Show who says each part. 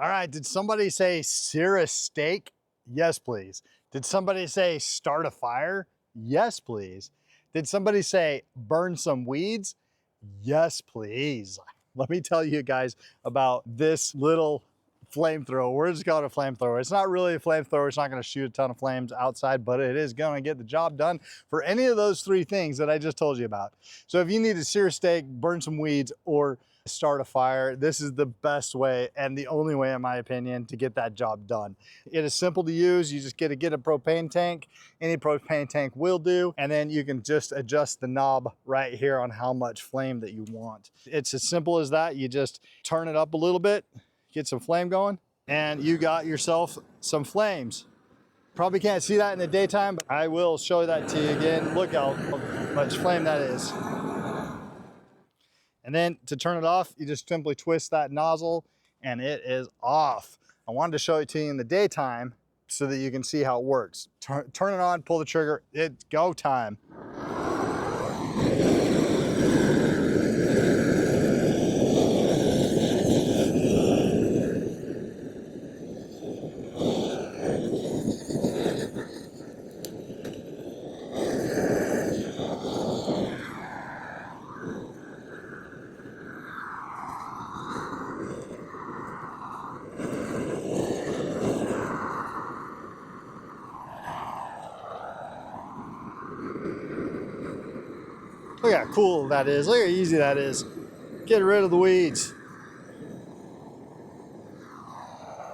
Speaker 1: All right, did somebody say sear a steak? Yes, please. Did somebody say start a fire? Yes, please. Did somebody say burn some weeds? Yes, please. Let me tell you guys about this little flamethrower. We're just calling it a flamethrower. It's not really a flamethrower. It's not going to shoot a ton of flames outside, but it is going to get the job done for any of those three things that I just told you about. So if you need to sear a steak, burn some weeds, or start a fire, this is the best way and the only way, in my opinion, to get that job done. It is simple to use. You just get a propane tank. Any propane tank will do, and then you can just adjust the knob right here on how much flame that you want. It's as simple as that. You just turn it up a little bit, get some flame going, and you got yourself some flames. Probably can't see that in the daytime, but I will show that to you again. Look how much flame that is. And then to turn it off, you just simply twist that nozzle and it is off. I wanted to show it to you in the daytime so that you can see how it works. Turn it on, pull the trigger, it's go time. Look how cool that is. Look how easy that is. Get rid of the weeds.